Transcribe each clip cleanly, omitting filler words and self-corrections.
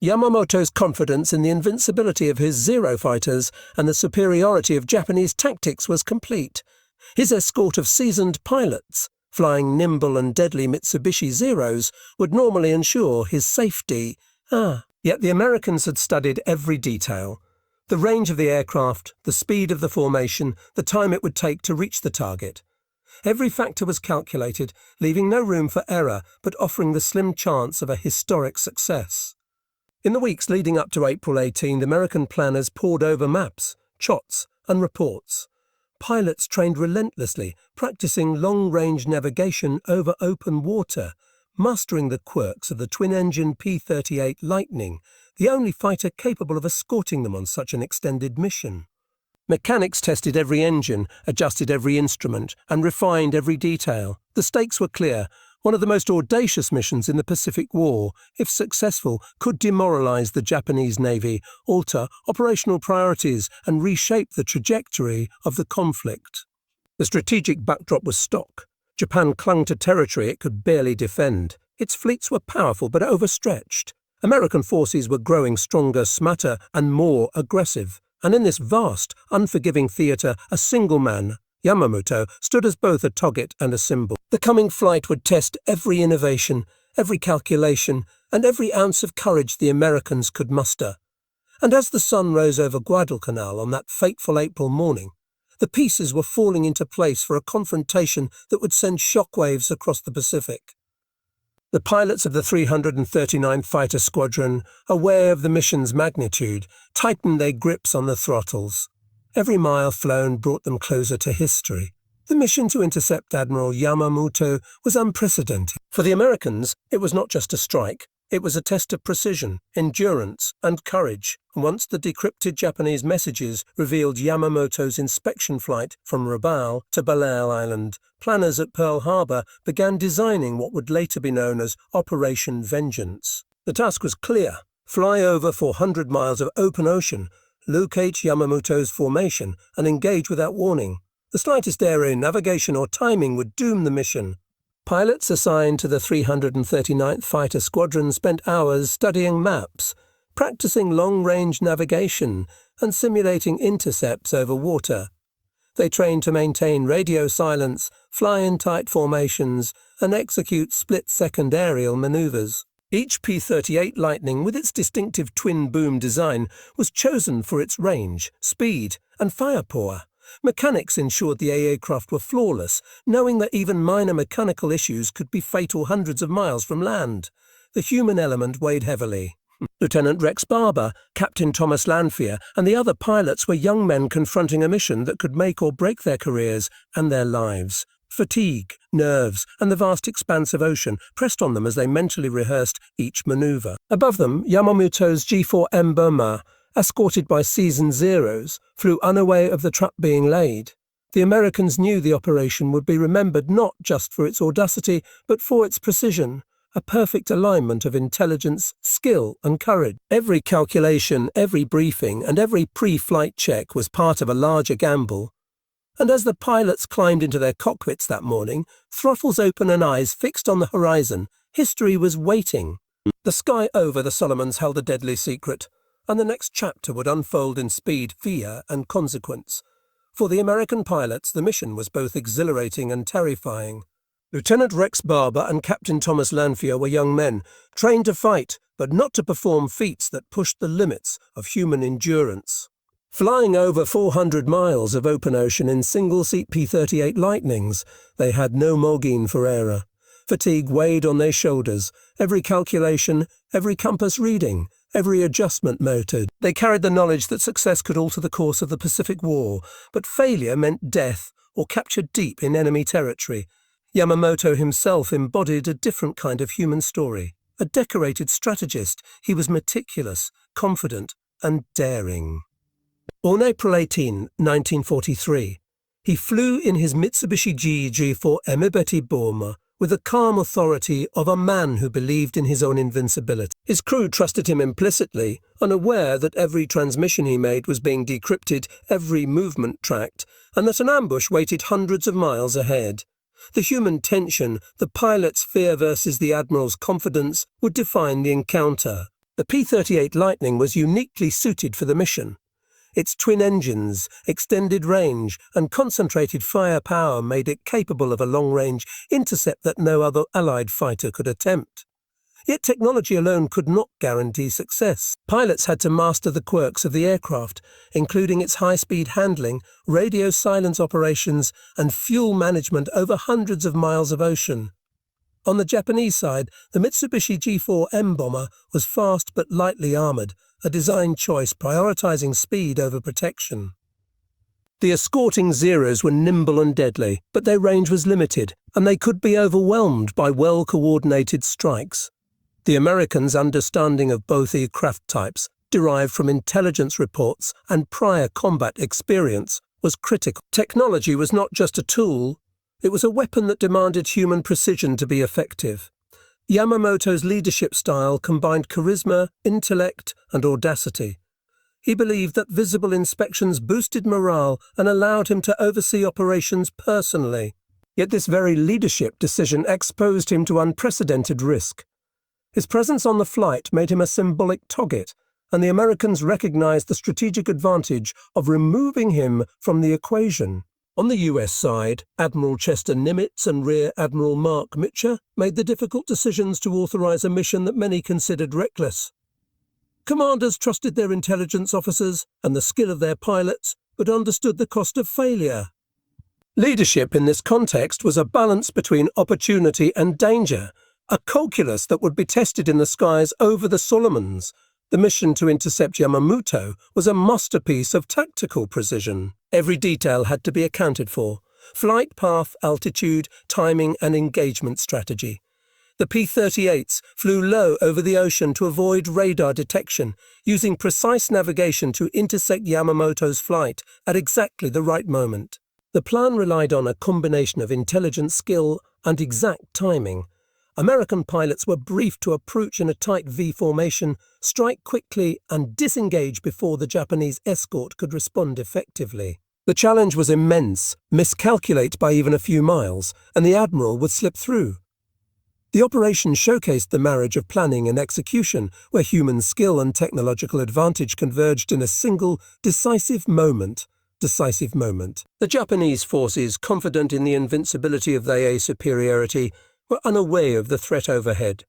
Yamamoto's confidence in the invincibility of his Zero fighters and the superiority of Japanese tactics was complete. His escort of seasoned pilots, flying nimble and deadly Mitsubishi Zeros, would normally ensure his safety. Yet the Americans had studied every detail. The range of the aircraft, the speed of the formation, the time it would take to reach the target. Every factor was calculated, leaving no room for error, but offering the slim chance of a historic success. In the weeks leading up to April 18, the American planners pored over maps, charts, and reports. Pilots trained relentlessly, practicing long-range navigation over open water, mastering the quirks of the twin-engine P-38 Lightning, the only fighter capable of escorting them on such an extended mission. Mechanics tested every engine, adjusted every instrument, and refined every detail. The stakes were clear. One of the most audacious missions in the Pacific War, if successful, could demoralize the Japanese Navy, alter operational priorities, and reshape the trajectory of the conflict. The strategic backdrop was stock. Japan clung to territory it could barely defend. Its fleets were powerful but overstretched. American forces were growing stronger, smarter, and more aggressive. And in this vast, unforgiving theatre, a single man, Yamamoto, stood as both a target and a symbol. The coming flight would test every innovation, every calculation, and every ounce of courage the Americans could muster. And as the sun rose over Guadalcanal on that fateful April morning, the pieces were falling into place for a confrontation that would send shockwaves across the Pacific. The pilots of the 339th Fighter Squadron, aware of the mission's magnitude, tightened their grips on the throttles. Every mile flown brought them closer to history. The mission to intercept Admiral Yamamoto was unprecedented. For the Americans, it was not just a strike. It was a test of precision, endurance, and courage. Once the decrypted Japanese messages revealed Yamamoto's inspection flight from Rabaul to Balear Island, planners at Pearl Harbor began designing what would later be known as Operation Vengeance. The task was clear: fly over 400 miles of open ocean, locate Yamamoto's formation, and engage without warning. The slightest error in navigation or timing would doom the mission. Pilots assigned to the 339th Fighter Squadron spent hours studying maps, practicing long-range navigation, and simulating intercepts over water. They trained to maintain radio silence, fly in tight formations, and execute split-second aerial maneuvers. Each P-38 Lightning, with its distinctive twin-boom design, was chosen for its range, speed, and firepower. Mechanics ensured the aircraft were flawless, knowing that even minor mechanical issues could be fatal hundreds of miles from land. The human element weighed heavily. Lieutenant Rex Barber, Captain Thomas Lanphier, and the other pilots were young men confronting a mission that could make or break their careers and their lives. Fatigue, nerves, and the vast expanse of ocean pressed on them as they mentally rehearsed each maneuver. Above them, Yamamoto's G4M Burma, escorted by seasoned Zeros, flew unaware of the trap being laid. The Americans knew the operation would be remembered not just for its audacity, but for its precision, a perfect alignment of intelligence, skill, and courage. Every calculation, every briefing, and every pre-flight check was part of a larger gamble. And as the pilots climbed into their cockpits that morning, throttles open and eyes fixed on the horizon, history was waiting. The sky over the Solomons held a deadly secret, and the next chapter would unfold in speed, fear, and consequence. For the American pilots, the mission was both exhilarating and terrifying. Lieutenant Rex Barber and Captain Thomas Lanphier were young men, trained to fight, but not to perform feats that pushed the limits of human endurance. Flying over 400 miles of open ocean in single-seat P-38 Lightnings, they had no margin for error. Fatigue weighed on their shoulders, every calculation, every compass reading, every adjustment noted. They carried the knowledge that success could alter the course of the Pacific War, but failure meant death or capture deep in enemy territory. Yamamoto himself embodied a different kind of human story. A decorated strategist, he was meticulous, confident, and daring. On April 18, 1943, he flew in his Mitsubishi G4 Emibeti Boma with the calm authority of a man who believed in his own invincibility. His crew trusted him implicitly, unaware that every transmission he made was being decrypted, every movement tracked, and that an ambush waited hundreds of miles ahead. The human tension, the pilot's fear versus the admiral's confidence, would define the encounter. The P-38 Lightning was uniquely suited for the mission. Its twin engines, extended range, and concentrated firepower made it capable of a long-range intercept that no other Allied fighter could attempt. Yet technology alone could not guarantee success. Pilots had to master the quirks of the aircraft, including its high-speed handling, radio silence operations, and fuel management over hundreds of miles of ocean. On the Japanese side, the Mitsubishi G4M bomber was fast but lightly armoured, a design choice prioritizing speed over protection. The escorting Zeros were nimble and deadly, but their range was limited, and they could be overwhelmed by well-coordinated strikes. The Americans' understanding of both aircraft types, derived from intelligence reports and prior combat experience, was critical. Technology was not just a tool, it was a weapon that demanded human precision to be effective. Yamamoto's leadership style combined charisma, intellect, and audacity. He believed that visible inspections boosted morale and allowed him to oversee operations personally. Yet this very leadership decision exposed him to unprecedented risk. His presence on the flight made him a symbolic target, and the Americans recognized the strategic advantage of removing him from the equation. On the US side, Admiral Chester Nimitz and Rear Admiral Mark Mitcher made the difficult decisions to authorize a mission that many considered reckless. Commanders trusted their intelligence officers and the skill of their pilots, but understood the cost of failure. Leadership in this context was a balance between opportunity and danger, a calculus that would be tested in the skies over the Solomons. The mission to intercept Yamamoto was a masterpiece of tactical precision. Every detail had to be accounted for: flight path, altitude, timing, and engagement strategy. The P-38s flew low over the ocean to avoid radar detection, using precise navigation to intersect Yamamoto's flight at exactly the right moment. The plan relied on a combination of intelligence skill and exact timing. American pilots were briefed to approach in a tight V formation, strike quickly, and disengage before the Japanese escort could respond effectively. The challenge was immense: miscalculate by even a few miles, and the Admiral would slip through. The operation showcased the marriage of planning and execution, where human skill and technological advantage converged in a single, decisive moment. The Japanese forces, confident in the invincibility of their air superiority, were unaware of the threat overhead.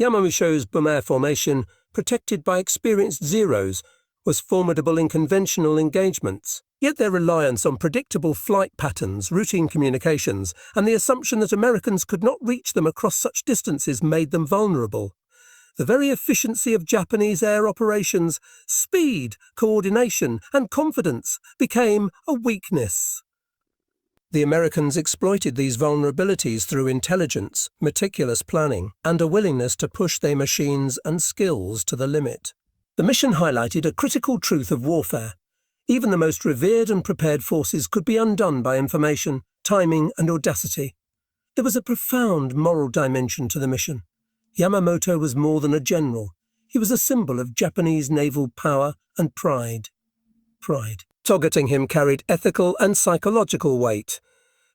Yamamoto's bomber formation, protected by experienced Zeros, was formidable in conventional engagements. Yet their reliance on predictable flight patterns, routine communications, and the assumption that Americans could not reach them across such distances made them vulnerable. The very efficiency of Japanese air operations, speed, coordination, and confidence became a weakness. The Americans exploited these vulnerabilities through intelligence, meticulous planning, and a willingness to push their machines and skills to the limit. The mission highlighted a critical truth of warfare. Even the most revered and prepared forces could be undone by information, timing, and audacity. There was a profound moral dimension to the mission. Yamamoto was more than a general. He was a symbol of Japanese naval power and pride. Targeting him carried ethical and psychological weight.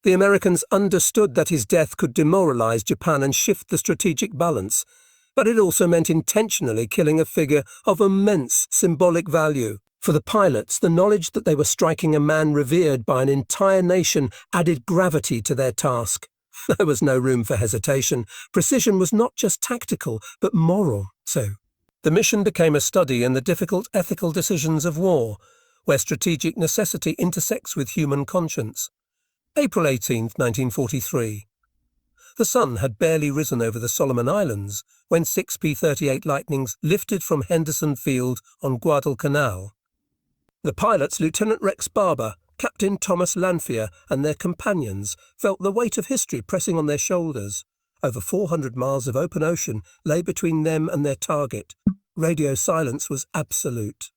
The Americans understood that his death could demoralize Japan and shift the strategic balance, but it also meant intentionally killing a figure of immense symbolic value. For the pilots, the knowledge that they were striking a man revered by an entire nation added gravity to their task. There was no room for hesitation. Precision was not just tactical, but moral too. The mission became a study in the difficult ethical decisions of war, where strategic necessity intersects with human conscience. April 18, 1943. The sun had barely risen over the Solomon Islands when 6 P-38 Lightnings lifted from Henderson Field on Guadalcanal. The pilots, Lieutenant Rex Barber, Captain Thomas Lanphier, and their companions felt the weight of history pressing on their shoulders. Over 400 miles of open ocean lay between them and their target. Radio silence was absolute.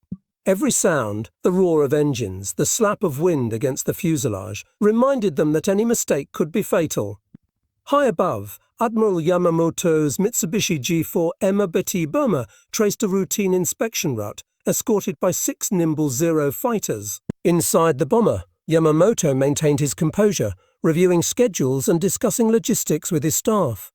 Every sound, the roar of engines, the slap of wind against the fuselage, reminded them that any mistake could be fatal. High above, Admiral Yamamoto's Mitsubishi G4M bomber traced a routine inspection route, escorted by 6 nimble Zero fighters. Inside the bomber, Yamamoto maintained his composure, reviewing schedules and discussing logistics with his staff.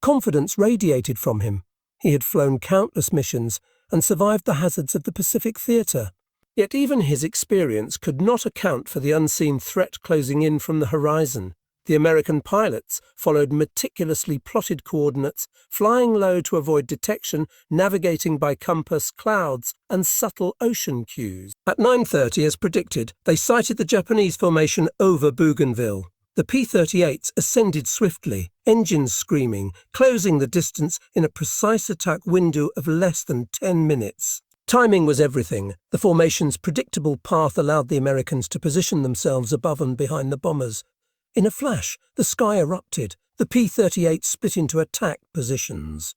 Confidence radiated from him. He had flown countless missions and survived the hazards of the Pacific theatre. Yet even his experience could not account for the unseen threat closing in from the horizon. The American pilots followed meticulously plotted coordinates, flying low to avoid detection, navigating by compass, clouds, and subtle ocean cues. At 9:30, as predicted, they sighted the Japanese formation over Bougainville. The P-38s ascended swiftly, engines screaming, closing the distance in a precise attack window of less than 10 minutes. Timing was everything. The formation's predictable path allowed the Americans to position themselves above and behind the bombers. In a flash, the sky erupted. The P-38 split into attack positions.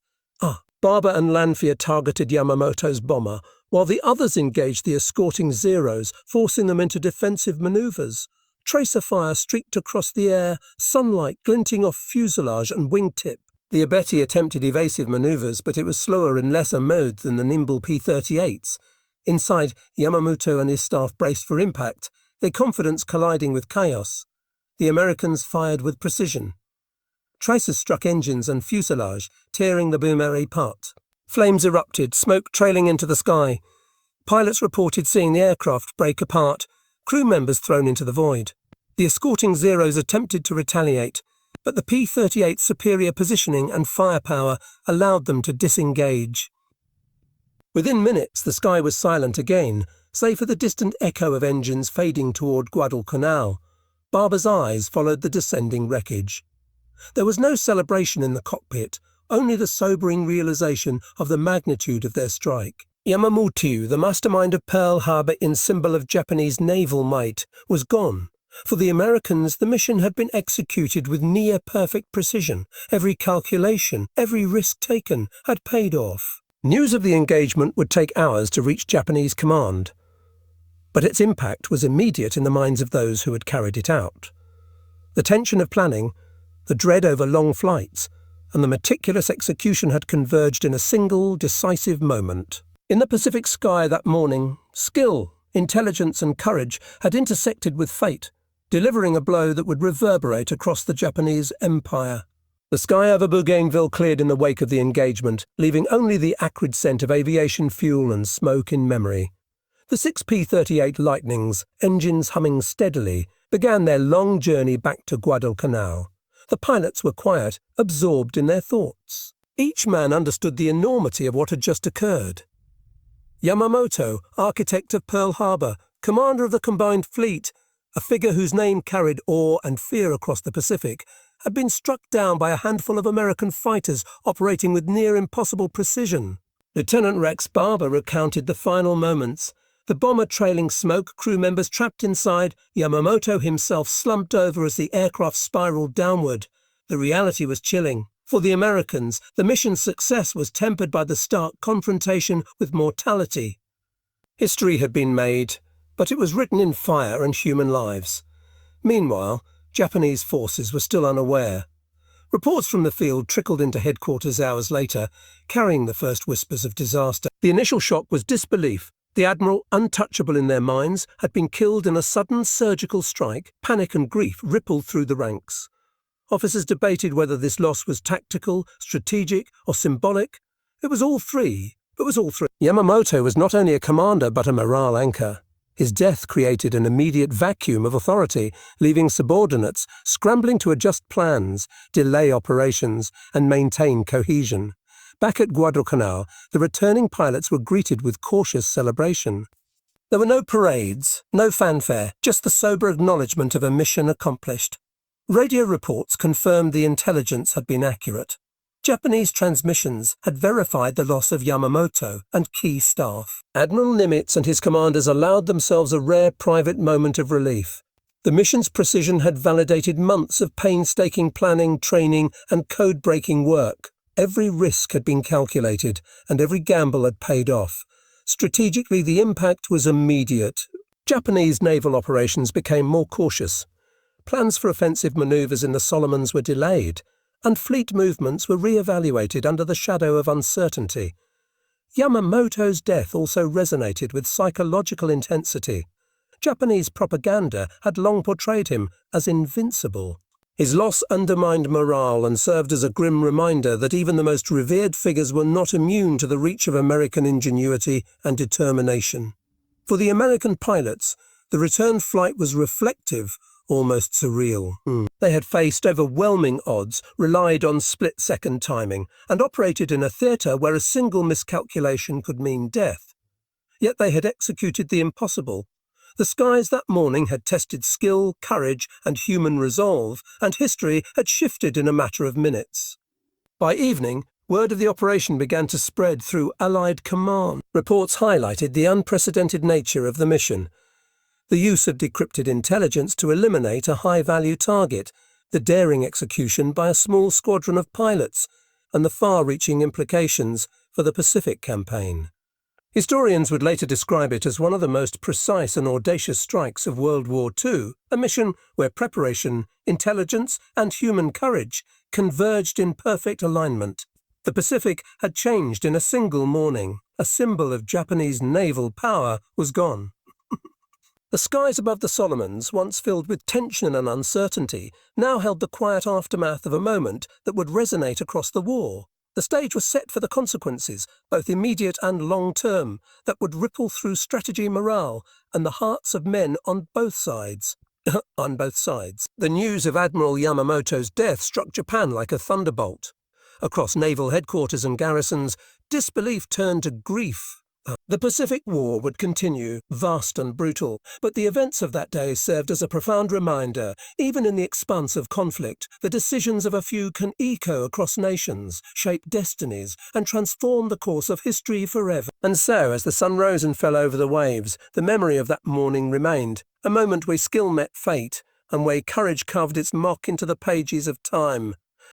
Barber and Lanphier targeted Yamamoto's bomber, while the others engaged the escorting Zeros, forcing them into defensive maneuvers. Tracer fire streaked across the air, sunlight glinting off fuselage and wingtip. The Abeti attempted evasive maneuvers, but it was slower in lesser mode than the nimble P-38s. Inside, Yamamoto and his staff braced for impact, their confidence colliding with chaos. The Americans fired with precision. Tracers struck engines and fuselage, tearing the boomerang apart. Flames erupted, smoke trailing into the sky. Pilots reported seeing the aircraft break apart, crew members thrown into the void. The escorting Zeros attempted to retaliate, but the P-38's superior positioning and firepower allowed them to disengage. Within minutes, the sky was silent again, save for the distant echo of engines fading toward Guadalcanal. Barber's eyes followed the descending wreckage. There was no celebration in the cockpit, only the sobering realization of the magnitude of their strike. Yamamoto, the mastermind of Pearl Harbor in symbol of Japanese naval might, was gone. For the Americans, the mission had been executed with near-perfect precision. Every calculation, every risk taken, had paid off. News of the engagement would take hours to reach Japanese command, but its impact was immediate in the minds of those who had carried it out. The tension of planning, the dread over long flights, and the meticulous execution had converged in a single, decisive moment. In the Pacific sky that morning, skill, intelligence, and courage had intersected with fate, delivering a blow that would reverberate across the Japanese empire. The sky over Bougainville cleared in the wake of the engagement, leaving only the acrid scent of aviation fuel and smoke in memory. The 6 P-38 Lightnings, engines humming steadily, began their long journey back to Guadalcanal. The pilots were quiet, absorbed in their thoughts. Each man understood the enormity of what had just occurred. Yamamoto, architect of Pearl Harbor, commander of the combined fleet, a figure whose name carried awe and fear across the Pacific, had been struck down by a handful of American fighters operating with near-impossible precision. Lieutenant Rex Barber recounted the final moments. The bomber trailing smoke, crew members trapped inside, Yamamoto himself slumped over as the aircraft spiraled downward. The reality was chilling. For the Americans, the mission's success was tempered by the stark confrontation with mortality. History had been made, but it was written in fire and human lives. Meanwhile, Japanese forces were still unaware. Reports from the field trickled into headquarters hours later, carrying the first whispers of disaster. The initial shock was disbelief. The admiral, untouchable in their minds, had been killed in a sudden surgical strike. Panic and grief rippled through the ranks. Officers debated whether this loss was tactical, strategic, or symbolic. It was all three. Yamamoto was not only a commander but a morale anchor. His death created an immediate vacuum of authority, leaving subordinates scrambling to adjust plans, delay operations, and maintain cohesion. Back at Guadalcanal, the returning pilots were greeted with cautious celebration. There were no parades, no fanfare, just the sober acknowledgement of a mission accomplished. Radio reports confirmed the intelligence had been accurate. Japanese transmissions had verified the loss of Yamamoto and key staff. Admiral Nimitz and his commanders allowed themselves a rare private moment of relief. The mission's precision had validated months of painstaking planning, training, and code-breaking work. Every risk had been calculated, and every gamble had paid off. Strategically, the impact was immediate. Japanese naval operations became more cautious. Plans for offensive maneuvers in the Solomons were delayed, and fleet movements were re-evaluated under the shadow of uncertainty. Yamamoto's death also resonated with psychological intensity. Japanese propaganda had long portrayed him as invincible. His loss undermined morale and served as a grim reminder that even the most revered figures were not immune to the reach of American ingenuity and determination. For the American pilots, the return flight was reflective, almost surreal. They had faced overwhelming odds, relied on split-second timing, and operated in a theatre where a single miscalculation could mean death. Yet they had executed the impossible. The skies that morning had tested skill, courage, and human resolve, and history had shifted in a matter of minutes. By evening, word of the operation began to spread through Allied command. Reports highlighted the unprecedented nature of the mission. The use of decrypted intelligence to eliminate a high-value target, the daring execution by a small squadron of pilots, and the far-reaching implications for the Pacific campaign. Historians would later describe it as one of the most precise and audacious strikes of World War II, a mission where preparation, intelligence, and human courage converged in perfect alignment. The Pacific had changed in a single morning. A symbol of Japanese naval power was gone. The skies above the Solomons, once filled with tension and uncertainty, now held the quiet aftermath of a moment that would resonate across the war. The stage was set for the consequences, both immediate and long-term, that would ripple through strategy, morale, and the hearts of men on both sides. On both sides. The news of Admiral Yamamoto's death struck Japan like a thunderbolt. Across naval headquarters and garrisons, disbelief turned to grief. The Pacific War would continue, vast and brutal, but the events of that day served as a profound reminder, even in the expanse of conflict, the decisions of a few can echo across nations, shape destinies, and transform the course of history forever. And so, as the sun rose and fell over the waves, the memory of that morning remained, a moment where skill met fate, and where courage carved its mark into the pages of time.